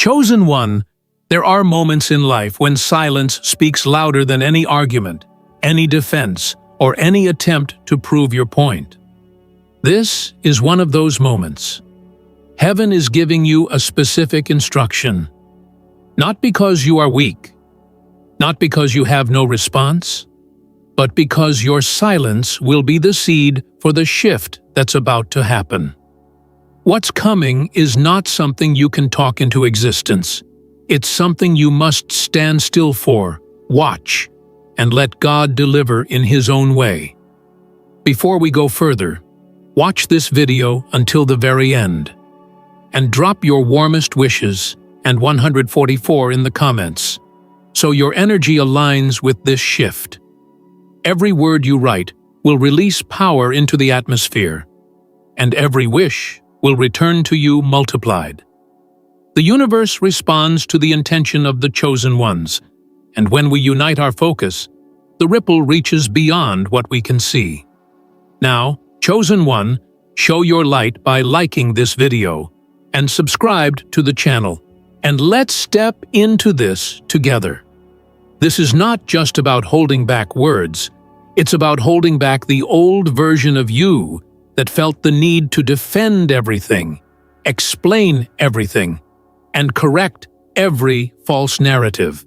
Chosen one, there are moments in life when silence speaks louder than any argument, any defense, or any attempt to prove your point. This is one of those moments. Heaven is giving you a specific instruction. Not because you are weak, not because you have no response, but because your silence will be the seed for the shift that's about to happen. What's coming is not something you can talk into existence. It's something you must stand still for, watch, and let God deliver in His own way. Before we go further, watch this video until the very end, and drop your warmest wishes and 144 in the comments, so your energy aligns with this shift. Every word you write will release power into the atmosphere, and every wish will return to you multiplied. The universe responds to the intention of the chosen ones, and when we unite our focus, the ripple reaches beyond what we can see. Now, chosen one, show your light by liking this video and subscribe to the channel, and let's step into this together. This is not just about holding back words, it's about holding back the old version of you that felt the need to defend everything, explain everything, and correct every false narrative.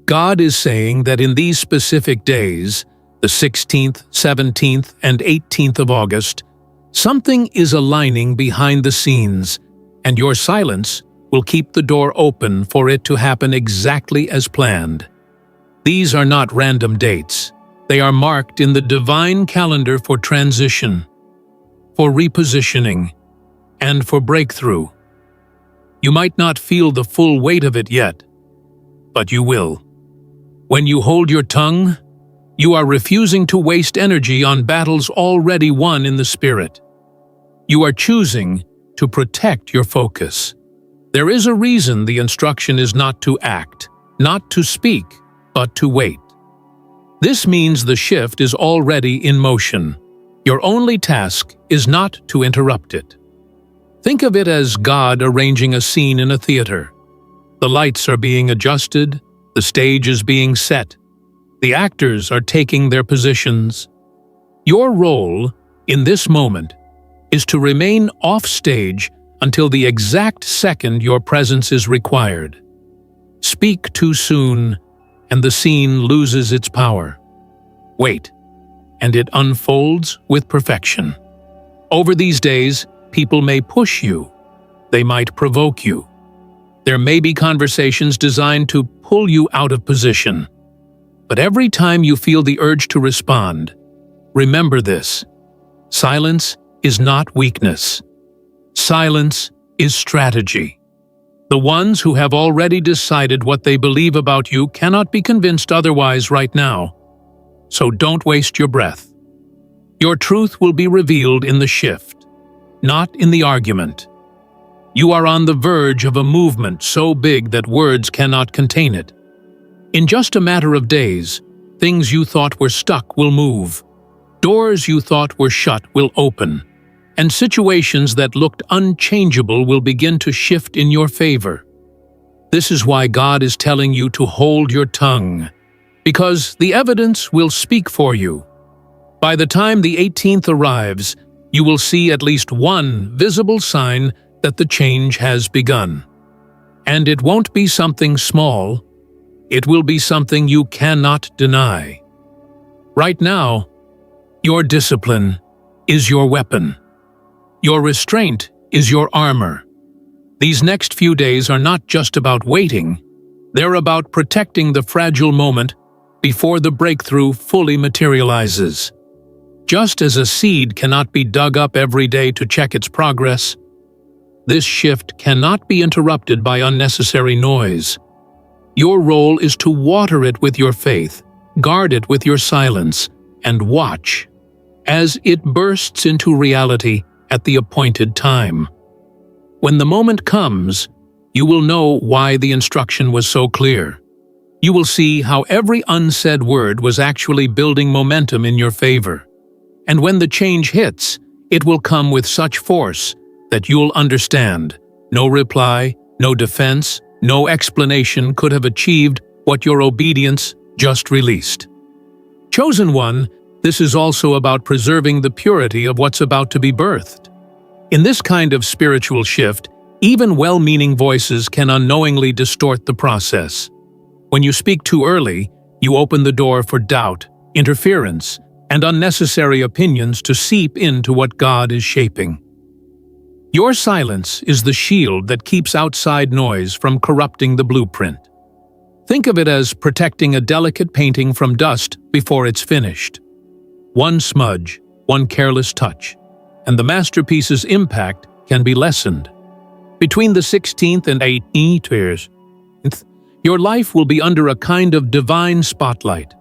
God is saying that in these specific days, the 16th, 17th, and 18th of August, something is aligning behind the scenes, and your silence will keep the door open for it to happen exactly as planned. These are not random dates. They are marked in the divine calendar for transition, for repositioning, and for breakthrough. You might not feel the full weight of it yet, but you will. When you hold your tongue, you are refusing to waste energy on battles already won in the spirit. You are choosing to protect your focus. There is a reason the instruction is not to act, not to speak, but to wait. This means the shift is already in motion. Your only task is not to interrupt it. Think of it as God arranging a scene in a theater. The lights are being adjusted, the stage is being set, the actors are taking their positions. Your role in this moment is to remain off stage until the exact second your presence is required. Speak too soon, and the scene loses its power. Wait, and it unfolds with perfection. Over these days, people may push you. They might provoke you. There may be conversations designed to pull you out of position. But every time you feel the urge to respond, remember this: silence is not weakness. Silence is strategy. The ones who have already decided what they believe about you cannot be convinced otherwise right now. So don't waste your breath. Your truth will be revealed in the shift, not in the argument. You are on the verge of a movement so big that words cannot contain it. In just a matter of days, things you thought were stuck will move. Doors you thought were shut will open, and situations that looked unchangeable will begin to shift in your favor. This is why God is telling you to hold your tongue, because the evidence will speak for you. By the time the 18th arrives, you will see at least one visible sign that the change has begun. And it won't be something small. It will be something you cannot deny. Right now, your discipline is your weapon. Your restraint is your armor. These next few days are not just about waiting. They're about protecting the fragile moment before the breakthrough fully materializes. Just as a seed cannot be dug up every day to check its progress, this shift cannot be interrupted by unnecessary noise. Your role is to water it with your faith, guard it with your silence, and watch as it bursts into reality at the appointed time. When the moment comes, you will know why the instruction was so clear. You will see how every unsaid word was actually building momentum in your favor. And when the change hits, it will come with such force that you'll understand no reply, No defense, no explanation could have achieved what your obedience just released. Chosen one, this is also about preserving the purity of what's about to be birthed. In this kind of spiritual shift, even well-meaning voices can unknowingly distort the process. When you speak too early, you open the door for doubt, interference, and unnecessary opinions to seep into what God is shaping. Your silence is the shield that keeps outside noise from corrupting the blueprint. Think of it as protecting a delicate painting from dust before it's finished. One smudge, one careless touch, and the masterpiece's impact can be lessened. Between the 16th and 18th years, your life will be under a kind of divine spotlight.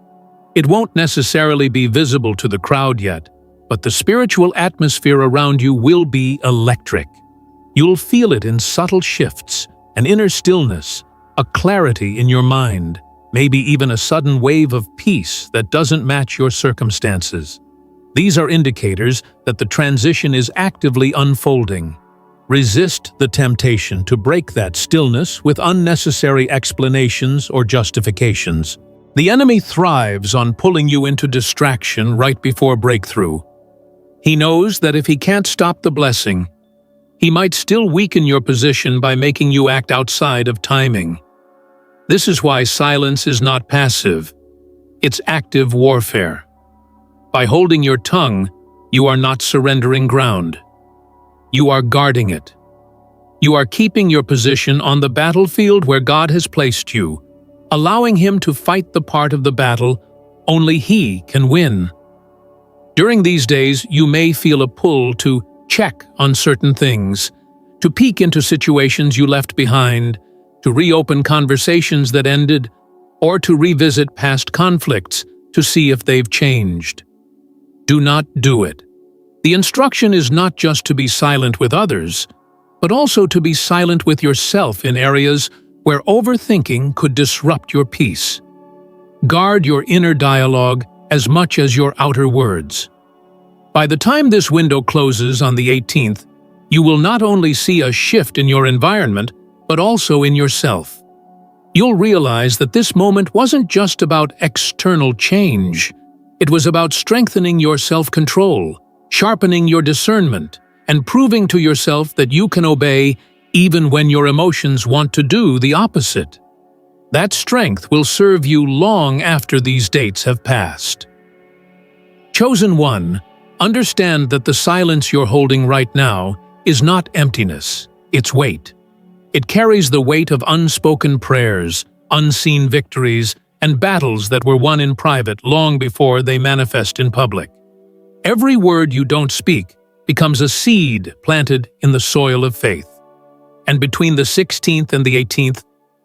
It won't necessarily be visible to the crowd yet, but the spiritual atmosphere around you will be electric. You'll feel it in subtle shifts, an inner stillness, a clarity in your mind, maybe even a sudden wave of peace that doesn't match your circumstances. These are indicators that the transition is actively unfolding. Resist the temptation to break that stillness with unnecessary explanations or justifications. The enemy thrives on pulling you into distraction right before breakthrough. He knows that if he can't stop the blessing, he might still weaken your position by making you act outside of timing. This is why silence is not passive. It's active warfare. By holding your tongue, you are not surrendering ground. You are guarding it. You are keeping your position on the battlefield where God has placed you, allowing Him to fight the part of the battle only He can win. During these days, you may feel a pull to check on certain things, to peek into situations you left behind, to reopen conversations that ended, or to revisit past conflicts to see if they've changed. Do not do it. The instruction is not just to be silent with others, but also to be silent with yourself in areas where overthinking could disrupt your peace. Guard your inner dialogue as much as your outer words. By the time this window closes on the 18th, you will not only see a shift in your environment, but also in yourself. You'll realize that this moment wasn't just about external change. It was about strengthening your self-control, sharpening your discernment, and proving to yourself that you can obey even when your emotions want to do the opposite. That strength will serve you long after these dates have passed. Chosen one, understand that the silence you're holding right now is not emptiness, it's weight. It carries the weight of unspoken prayers, unseen victories, and battles that were won in private long before they manifest in public. Every word you don't speak becomes a seed planted in the soil of faith. And between the 16th and the 18th,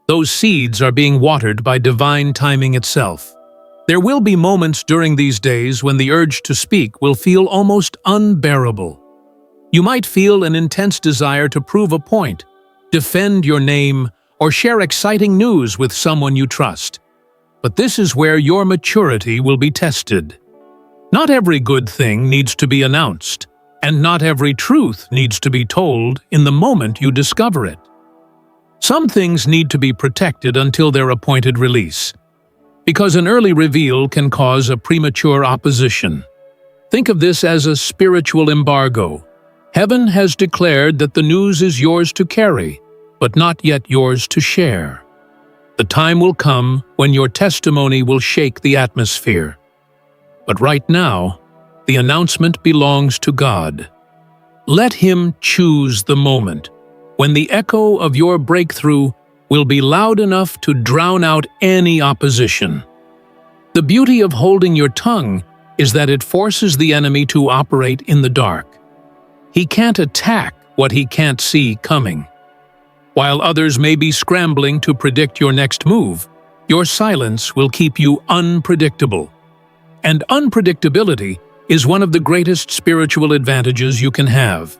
those seeds are being watered by divine timing itself. There will be moments during these days when the urge to speak will feel almost unbearable. You might feel an intense desire to prove a point, defend your name, or share exciting news with someone you trust. But this is where your maturity will be tested. Not every good thing needs to be announced, and not every truth needs to be told in the moment you discover it. Some things need to be protected until their appointed release, because an early reveal can cause a premature opposition. Think of this as a spiritual embargo. Heaven has declared that the news is yours to carry, but not yet yours to share. The time will come when your testimony will shake the atmosphere. But right now, the announcement belongs to God. Let Him choose the moment when the echo of your breakthrough will be loud enough to drown out any opposition. The beauty of holding your tongue is that it forces the enemy to operate in the dark. He can't attack what he can't see coming. While others may be scrambling to predict your next move, your silence will keep you unpredictable. And unpredictability is one of the greatest spiritual advantages you can have.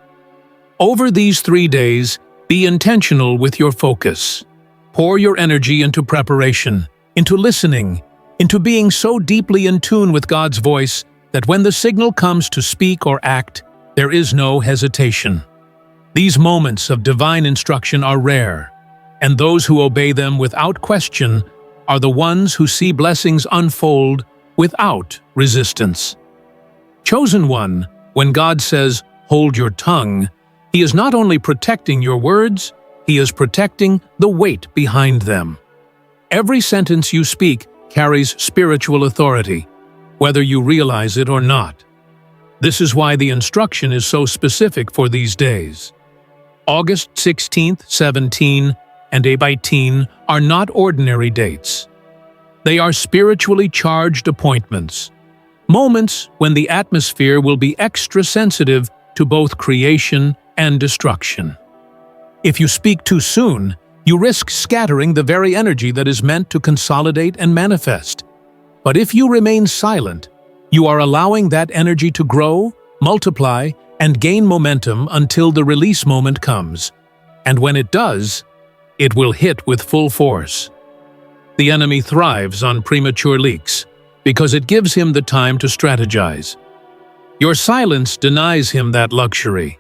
Over these 3 days, be intentional with your focus. Pour your energy into preparation, into listening, into being so deeply in tune with God's voice that when the signal comes to speak or act, there is no hesitation. These moments of divine instruction are rare, and those who obey them without question are the ones who see blessings unfold without resistance. Chosen one, when God says, "Hold your tongue," He is not only protecting your words, He is protecting the weight behind them. Every sentence you speak carries spiritual authority, whether you realize it or not. This is why the instruction is so specific for these days. August 16th, 17, and 18 are not ordinary dates. They are spiritually charged appointments, moments when the atmosphere will be extra sensitive to both creation and destruction. If you speak too soon, you risk scattering the very energy that is meant to consolidate and manifest. But if you remain silent, you are allowing that energy to grow, multiply, and gain momentum until the release moment comes. And when it does, it will hit with full force. The enemy thrives on premature leaks because it gives him the time to strategize. Your silence denies him that luxury.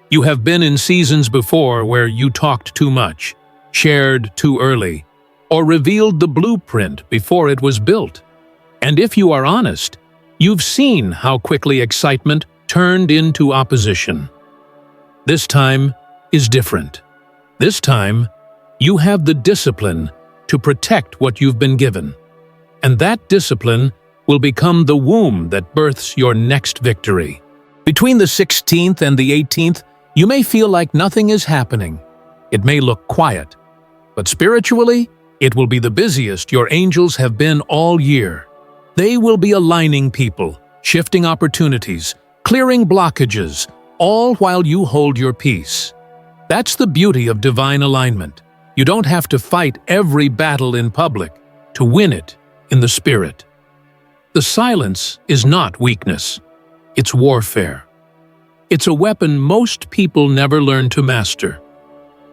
You have been in seasons before where you talked too much, shared too early, or revealed the blueprint before it was built. And if you are honest, you've seen how quickly excitement turned into opposition. This time is different. This time, you have the discipline to protect what you've been given. And that discipline will become the womb that births your next victory. Between the 16th and the 18th, you may feel like nothing is happening. It may look quiet, but spiritually, it will be the busiest your angels have been all year. They will be aligning people, shifting opportunities, clearing blockages, all while you hold your peace. That's the beauty of divine alignment. You don't have to fight every battle in public to win it in the spirit. The silence is not weakness. It's warfare. It's a weapon most people never learn to master.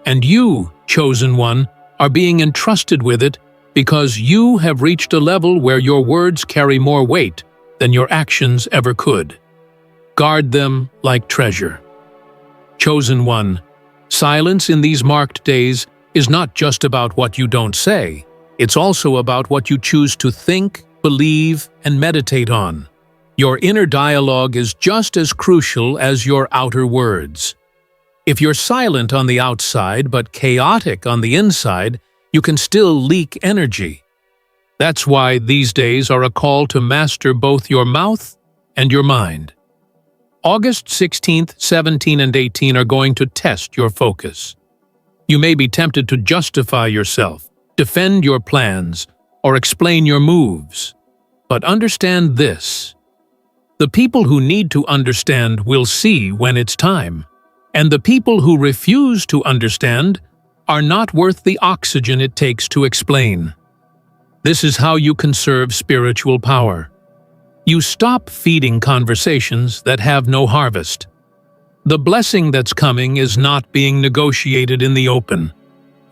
And you, chosen one, are being entrusted with it because you have reached a level where your words carry more weight than your actions ever could. Guard them like treasure. Chosen one, silence in these marked days is not just about what you don't say. It's also about what you choose to think, believe, and meditate on. Your inner dialogue is just as crucial as your outer words. If you're silent on the outside but chaotic on the inside, you can still leak energy. That's why these days are a call to master both your mouth and your mind. August 16th, 17, and 18 are going to test your focus. You may be tempted to justify yourself, defend your plans, or explain your moves. But understand this. The people who need to understand will see when it's time. And the people who refuse to understand are not worth the oxygen it takes to explain. This is how you conserve spiritual power. You stop feeding conversations that have no harvest. The blessing that's coming is not being negotiated in the open.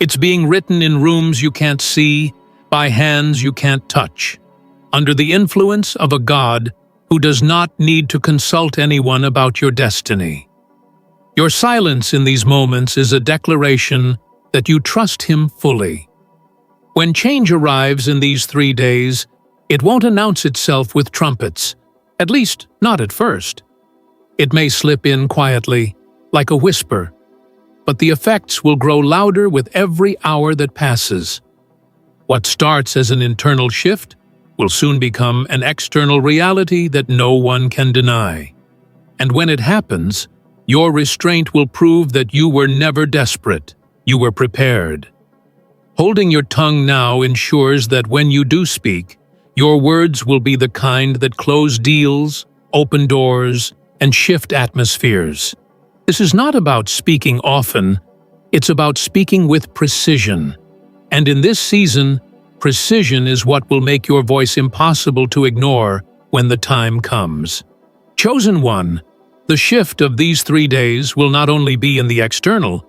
It's being written in rooms you can't see, by hands you can't touch, under the influence of a God who does not need to consult anyone about your destiny. Your silence in these moments is a declaration that you trust Him fully. When change arrives in these 3 days, it won't announce itself with trumpets, at least not at first. It may slip in quietly, like a whisper, but the effects will grow louder with every hour that passes. What starts as an internal shift will soon become an external reality that no one can deny. And when it happens, your restraint will prove that you were never desperate, you were prepared. Holding your tongue now ensures that when you do speak, your words will be the kind that close deals, open doors, and shift atmospheres. This is not about speaking often, it's about speaking with precision. And in this season, precision is what will make your voice impossible to ignore when the time comes. Chosen one, the shift of these 3 days will not only be in the external,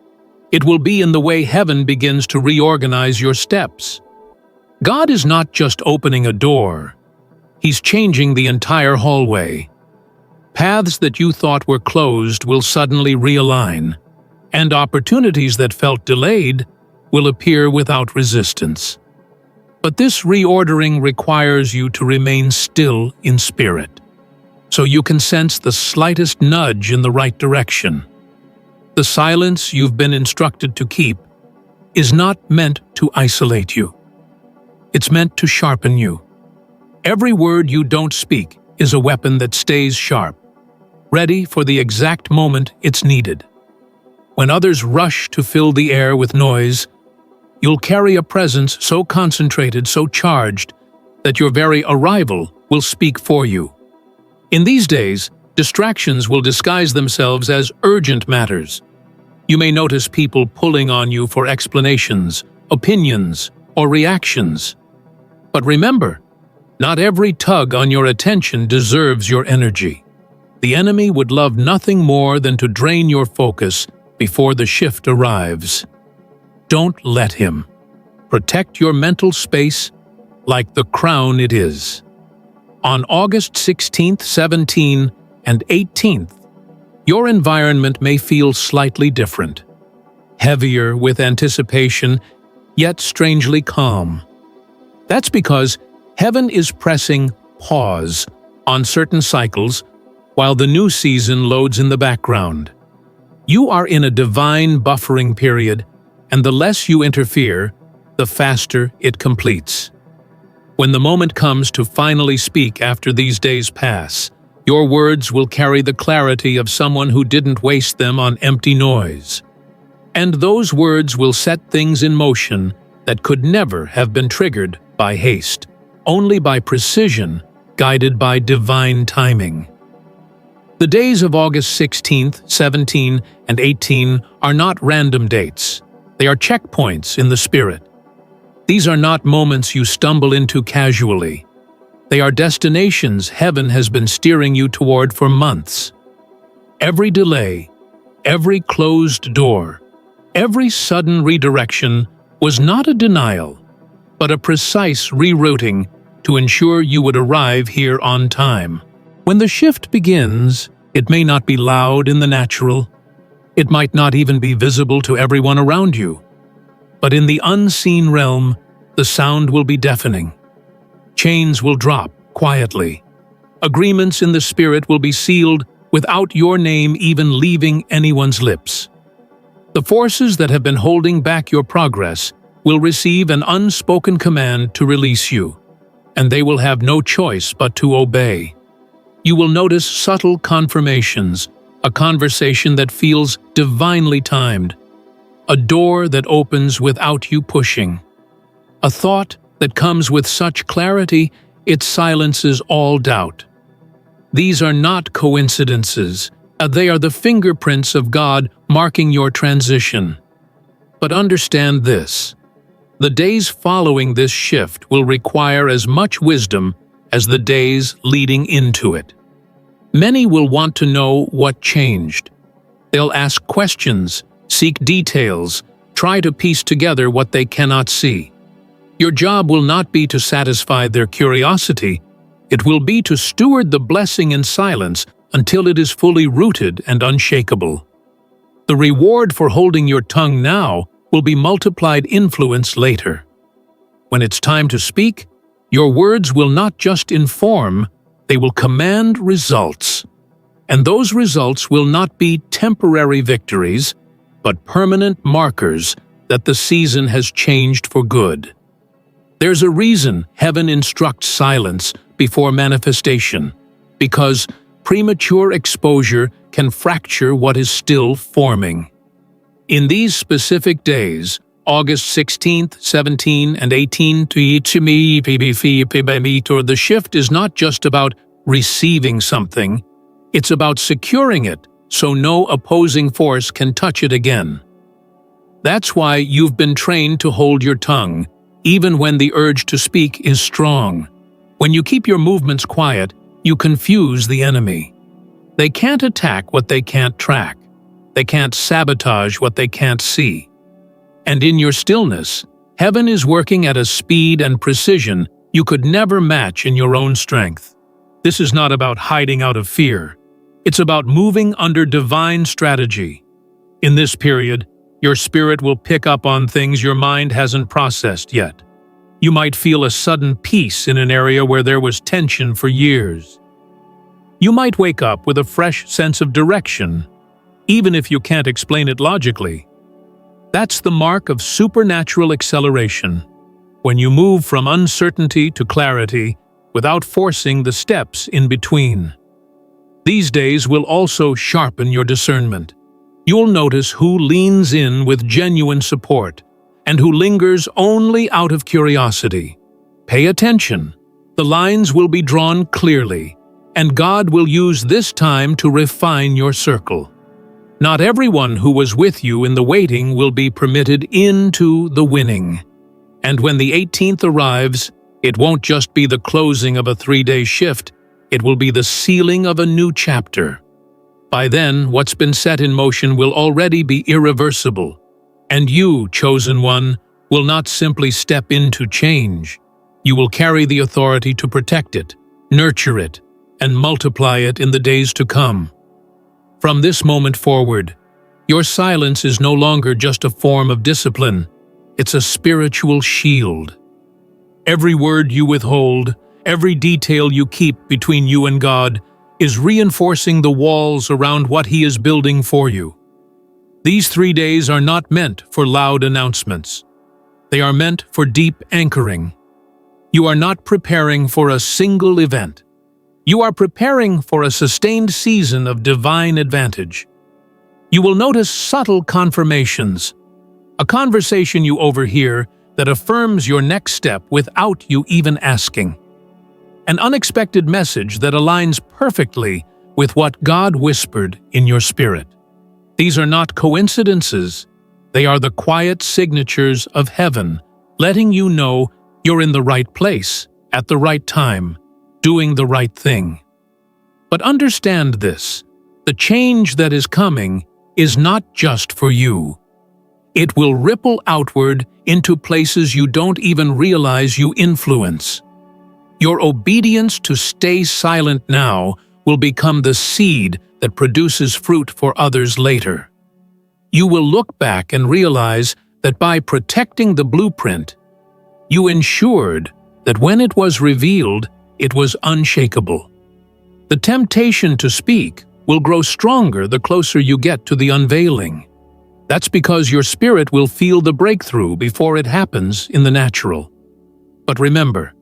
it will be in the way heaven begins to reorganize your steps. God is not just opening a door, He's changing the entire hallway. Paths that you thought were closed will suddenly realign, and opportunities that felt delayed will appear without resistance. But this reordering requires you to remain still in spirit, so you can sense the slightest nudge in the right direction. The silence you've been instructed to keep is not meant to isolate you. It's meant to sharpen you. Every word you don't speak is a weapon that stays sharp, ready for the exact moment it's needed. When others rush to fill the air with noise, you'll carry a presence so concentrated, so charged, that your very arrival will speak for you. In these days, distractions will disguise themselves as urgent matters. You may notice people pulling on you for explanations, opinions, or reactions. But remember, not every tug on your attention deserves your energy. The enemy would love nothing more than to drain your focus before the shift arrives. Don't let him. Protect your mental space like the crown it is. On August 16th, 17th, and 18th, your environment may feel slightly different, heavier with anticipation, yet strangely calm. That's because heaven is pressing pause on certain cycles while the new season loads in the background. You are in a divine buffering period, and the less you interfere, the faster it completes. When the moment comes to finally speak after these days pass, your words will carry the clarity of someone who didn't waste them on empty noise. And those words will set things in motion that could never have been triggered by haste, only by precision, guided by divine timing. The days of August 16th, 17th, and 18th are not random dates. They are checkpoints in the spirit. These are not moments you stumble into casually. They are destinations heaven has been steering you toward for months. Every delay, every closed door, every sudden redirection was not a denial, but a precise rerouting to ensure you would arrive here on time. When the shift begins, it may not be loud in the natural. It might not even be visible to everyone around you. But in the unseen realm, the sound will be deafening. Chains will drop quietly. Agreements in the spirit will be sealed without your name even leaving anyone's lips. The forces that have been holding back your progress will receive an unspoken command to release you, and they will have no choice but to obey. You will notice subtle confirmations, a conversation that feels divinely timed, a door that opens without you pushing, a thought that comes with such clarity it silences all doubt. These are not coincidences, they are the fingerprints of God marking your transition. But understand this: the days following this shift will require as much wisdom as the days leading into it. Many will want to know what changed. They'll ask questions, seek details, try to piece together what they cannot see. Your job will not be to satisfy their curiosity. It will be to steward the blessing in silence until it is fully rooted and unshakable. The reward for holding your tongue now will be multiplied influence later. When it's time to speak, your words will not just inform, they will command results. And those results will not be temporary victories, but permanent markers that the season has changed for good. There's a reason heaven instructs silence before manifestation, because premature exposure can fracture what is still forming. In these specific days, August 16th, 17th, and 18th, the shift is not just about receiving something, it's about securing it so no opposing force can touch it again. That's why you've been trained to hold your tongue, even when the urge to speak is strong. When you keep your movements quiet, you confuse the enemy. They can't attack what they can't track. They can't sabotage what they can't see. And in your stillness, heaven is working at a speed and precision you could never match in your own strength. This is not about hiding out of fear. It's about moving under divine strategy. In this period, Your spirit will pick up on things your mind hasn't processed yet. You might feel a sudden peace in an area where there was tension for years. You might wake up with a fresh sense of direction, even if you can't explain it logically. That's the mark of supernatural acceleration, when you move from uncertainty to clarity without forcing the steps in between. These days will also sharpen your discernment. You'll notice who leans in with genuine support and who lingers only out of curiosity. Pay attention. The lines will be drawn clearly, and God will use this time to refine your circle. Not everyone who was with you in the waiting will be permitted into the winning. And when the 18th arrives, it won't just be the closing of a 3-day shift, it will be the sealing of a new chapter. By then, what's been set in motion will already be irreversible, and you, chosen one, will not simply step into change. You will carry the authority to protect it, nurture it, and multiply it in the days to come. From this moment forward, your silence is no longer just a form of discipline, it's a spiritual shield. Every word you withhold, every detail you keep between you and God, is reinforcing the walls around what He is building for you. These 3 days are not meant for loud announcements. They are meant for deep anchoring. You are not preparing for a single event. You are preparing for a sustained season of divine advantage. You will notice subtle confirmations, a conversation you overhear that affirms your next step without you even asking. An unexpected message that aligns perfectly with what God whispered in your spirit. These are not coincidences. They are the quiet signatures of heaven, letting you know you're in the right place, at the right time, doing the right thing. But understand this, the change that is coming is not just for you. It will ripple outward into places you don't even realize you influence. Your obedience to stay silent now will become the seed that produces fruit for others later. You will look back and realize that by protecting the blueprint, you ensured that when it was revealed, it was unshakable. The temptation to speak will grow stronger the closer you get to the unveiling. That's because your spirit will feel the breakthrough before it happens in the natural. But remember,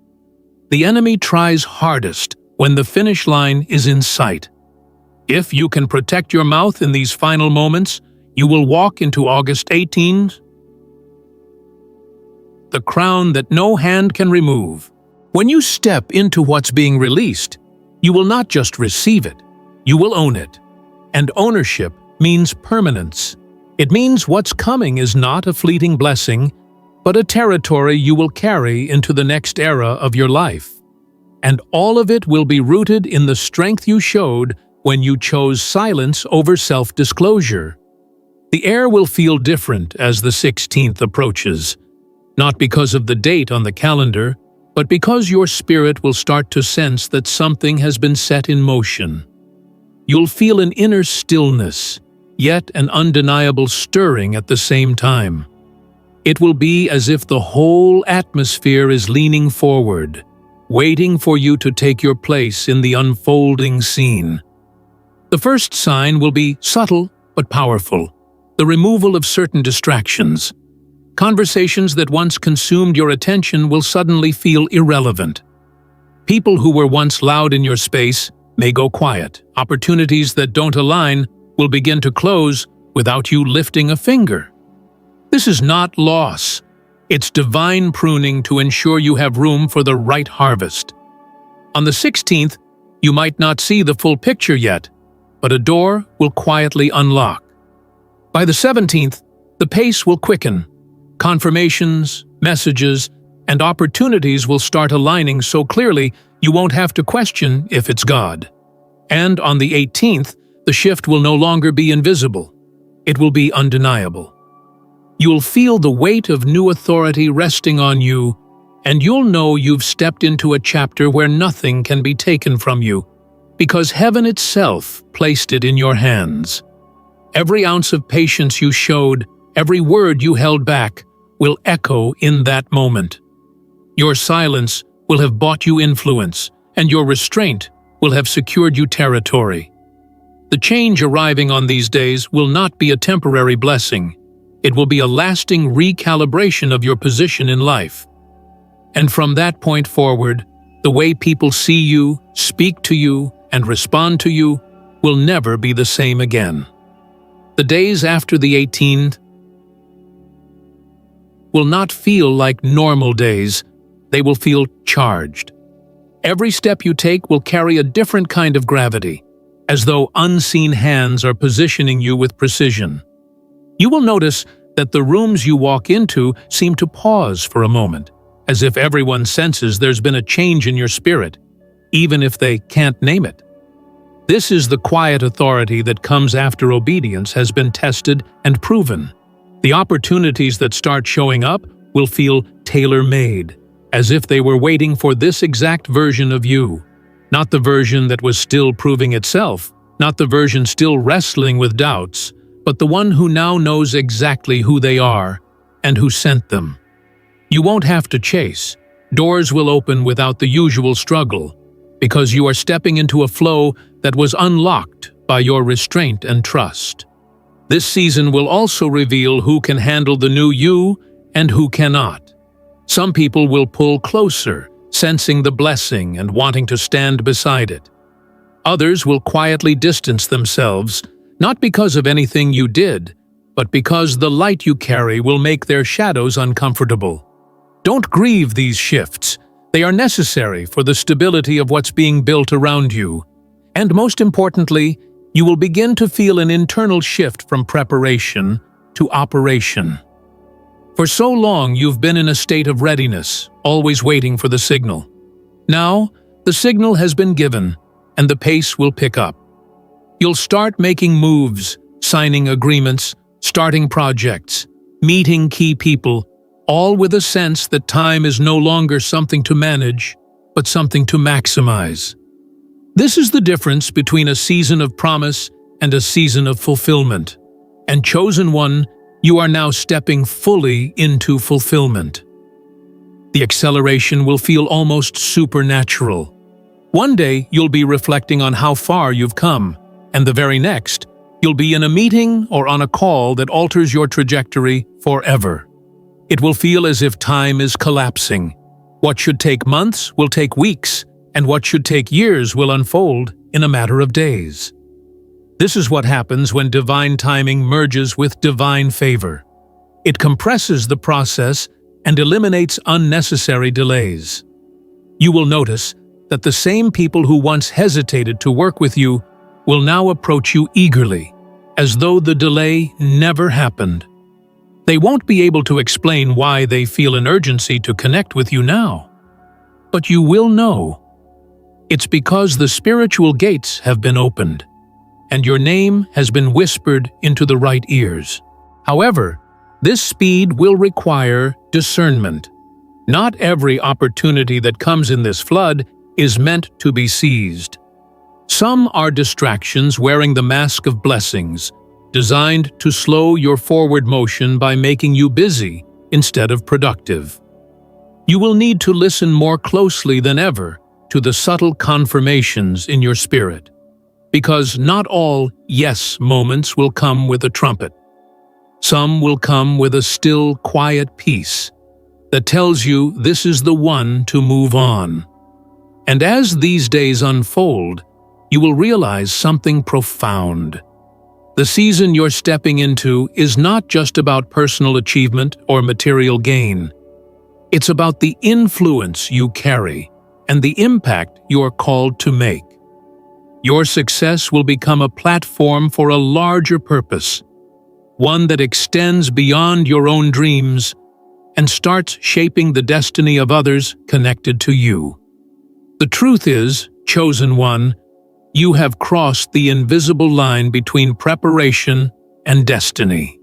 the enemy tries hardest when the finish line is in sight. If you can protect your mouth in these final moments, you will walk into August 18th, the crown that no hand can remove. When you step into what's being released, you will not just receive it, you will own it. And ownership means permanence. It means what's coming is not a fleeting blessing, but a territory you will carry into the next era of your life. And all of it will be rooted in the strength you showed when you chose silence over self-disclosure. The air will feel different as the 16th approaches, not because of the date on the calendar, but because your spirit will start to sense that something has been set in motion. You'll feel an inner stillness, yet an undeniable stirring at the same time. It will be as if the whole atmosphere is leaning forward, waiting for you to take your place in the unfolding scene. The first sign will be subtle but powerful, the removal of certain distractions. Conversations that once consumed your attention will suddenly feel irrelevant. People who were once loud in your space may go quiet. Opportunities that don't align will begin to close without you lifting a finger. This is not loss. It's divine pruning to ensure you have room for the right harvest. On the 16th, you might not see the full picture yet, but a door will quietly unlock. By the 17th, the pace will quicken. Confirmations, messages, and opportunities will start aligning so clearly you won't have to question if it's God. And on the 18th, the shift will no longer be invisible. It will be undeniable. You'll feel the weight of new authority resting on you, and you'll know you've stepped into a chapter where nothing can be taken from you, because heaven itself placed it in your hands. Every ounce of patience you showed, Every word you held back will echo in that moment. Your silence will have bought you influence, and your restraint will have secured you territory. The change arriving on these days will not be a temporary blessing. It will be a lasting recalibration of your position in life. And from that point forward, the way people see you, speak to you, and respond to you will never be the same again. The days after the 18th will not feel like normal days. They will feel charged. Every step you take will carry a different kind of gravity, as though unseen hands are positioning you with precision. You will notice that the rooms you walk into seem to pause for a moment, as if everyone senses there's been a change in your spirit, even if they can't name it. This is the quiet authority that comes after obedience has been tested and proven. The opportunities that start showing up will feel tailor-made, as if they were waiting for this exact version of you. Not the version that was still proving itself, not the version still wrestling with doubts, but the one who now knows exactly who they are and who sent them. You won't have to chase. Doors will open without the usual struggle, because you are stepping into a flow that was unlocked by your restraint and trust. This season will also reveal who can handle the new you and who cannot. Some people will pull closer, sensing the blessing and wanting to stand beside it. Others will quietly distance themselves, not because of anything you did, but because the light you carry will make their shadows uncomfortable. Don't grieve these shifts. They are necessary for the stability of what's being built around you. And most importantly, you will begin to feel an internal shift from preparation to operation. For so long, you've been in a state of readiness, always waiting for the signal. Now, the signal has been given, and the pace will pick up. You'll start making moves, signing agreements, starting projects, meeting key people, all with a sense that time is no longer something to manage, but something to maximize. This is the difference between a season of promise and a season of fulfillment. And chosen one, you are now stepping fully into fulfillment. The acceleration will feel almost supernatural. One day, you'll be reflecting on how far you've come, and the very next, you'll be in a meeting or on a call that alters your trajectory forever. It will feel as if time is collapsing. What should take months will take weeks, and what should take years will unfold in a matter of days. This is what happens when divine timing merges with divine favor. It compresses the process and eliminates unnecessary delays. You will notice that the same people who once hesitated to work with you will now approach you eagerly, as though the delay never happened. They won't be able to explain why they feel an urgency to connect with you now. But you will know. It's because the spiritual gates have been opened, and your name has been whispered into the right ears. However, this speed will require discernment. Not every opportunity that comes in this flood is meant to be seized. Some are distractions wearing the mask of blessings, designed to slow your forward motion by making you busy instead of productive. You will need to listen more closely than ever to the subtle confirmations in your spirit, because not all yes moments will come with a trumpet. Some will come with a still, quiet peace that tells you this is the one to move on. And as these days unfold, you will realize something profound. The season you're stepping into is not just about personal achievement or material gain. It's about the influence you carry and the impact you are called to make. Your success will become a platform for a larger purpose, one that extends beyond your own dreams and starts shaping the destiny of others connected to you. The truth is, chosen one, you have crossed the invisible line between preparation and destiny.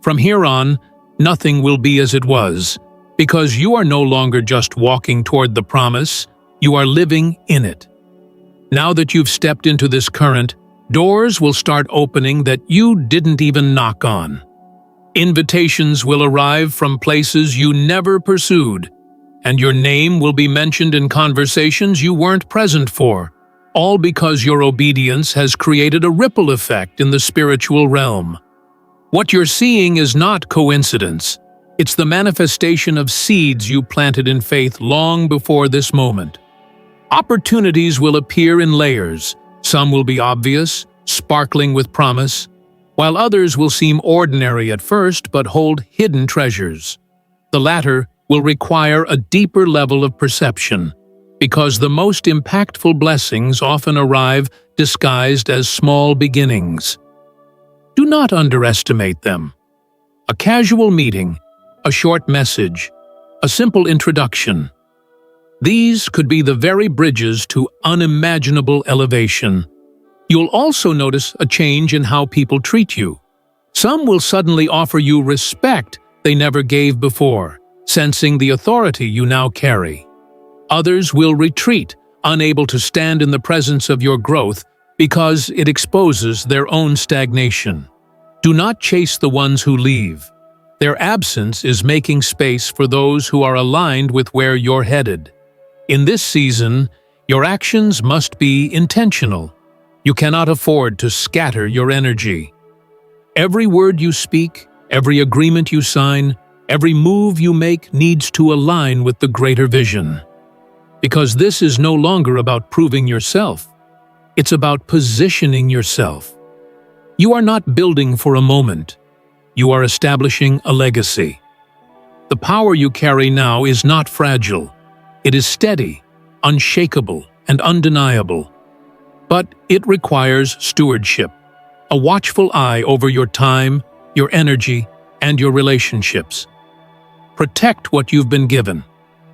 From here on, nothing will be as it was, because you are no longer just walking toward the promise, you are living in it. Now that you've stepped into this current, doors will start opening that you didn't even knock on. Invitations will arrive from places you never pursued, and your name will be mentioned in conversations you weren't present for, all because your obedience has created a ripple effect in the spiritual realm. What you're seeing is not coincidence. It's the manifestation of seeds you planted in faith long before this moment. Opportunities will appear in layers. Some will be obvious, sparkling with promise, while others will seem ordinary at first but hold hidden treasures. The latter will require a deeper level of perception, because the most impactful blessings often arrive disguised as small beginnings. Do not underestimate them. A casual meeting, a short message, a simple introduction. These could be the very bridges to unimaginable elevation. You'll also notice a change in how people treat you. Some will suddenly offer you respect they never gave before, sensing the authority you now carry. Others will retreat, unable to stand in the presence of your growth because it exposes their own stagnation. Do not chase the ones who leave. Their absence is making space for those who are aligned with where you're headed. In this season, your actions must be intentional. You cannot afford to scatter your energy. Every word you speak, every agreement you sign, every move you make needs to align with the greater vision. Because this is no longer about proving yourself. It's about positioning yourself. You are not building for a moment. You are establishing a legacy. The power you carry now is not fragile. It is steady, unshakable, and undeniable. But it requires stewardship, a watchful eye over your time, your energy, and your relationships. Protect what you've been given,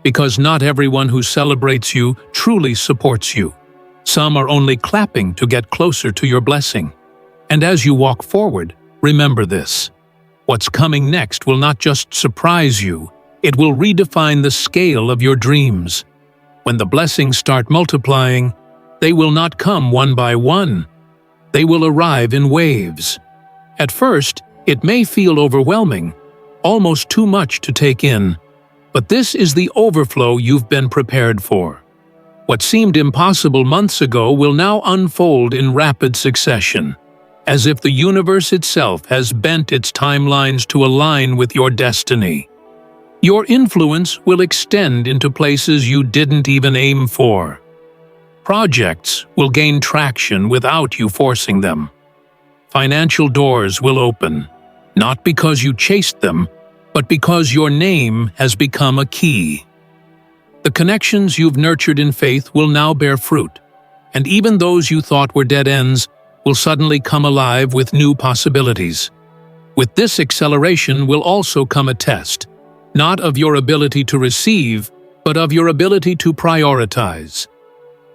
because not everyone who celebrates you truly supports you. Some are only clapping to get closer to your blessing. And as you walk forward, remember this. What's coming next will not just surprise you, it will redefine the scale of your dreams. When the blessings start multiplying, they will not come one by one. They will arrive in waves. At first, it may feel overwhelming, almost too much to take in. But this is the overflow you've been prepared for. What seemed impossible months ago will now unfold in rapid succession, as if the universe itself has bent its timelines to align with your destiny. Your influence will extend into places you didn't even aim for. Projects will gain traction without you forcing them. Financial doors will open, not because you chased them, but because your name has become a key. The connections you've nurtured in faith will now bear fruit, and even those you thought were dead ends will suddenly come alive with new possibilities. With this acceleration will also come a test, not of your ability to receive, but of your ability to prioritize.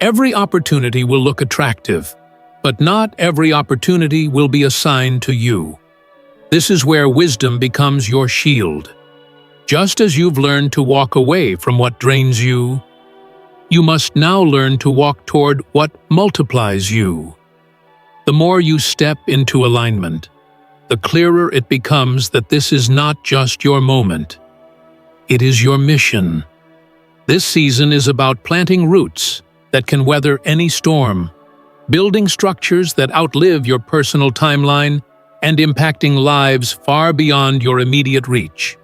Every opportunity will look attractive, but not every opportunity will be assigned to you. This is where wisdom becomes your shield. Just as you've learned to walk away from what drains you, you must now learn to walk toward what multiplies you. The more you step into alignment, the clearer it becomes that this is not just your moment. It is your mission. This season is about planting roots that can weather any storm, building structures that outlive your personal timeline, and impacting lives far beyond your immediate reach.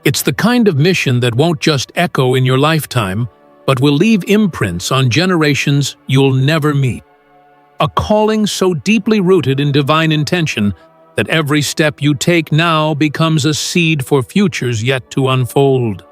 It's the kind of mission that won't just echo in your lifetime, but will leave imprints on generations you'll never meet. A calling so deeply rooted in divine intention that every step you take now becomes a seed for futures yet to unfold.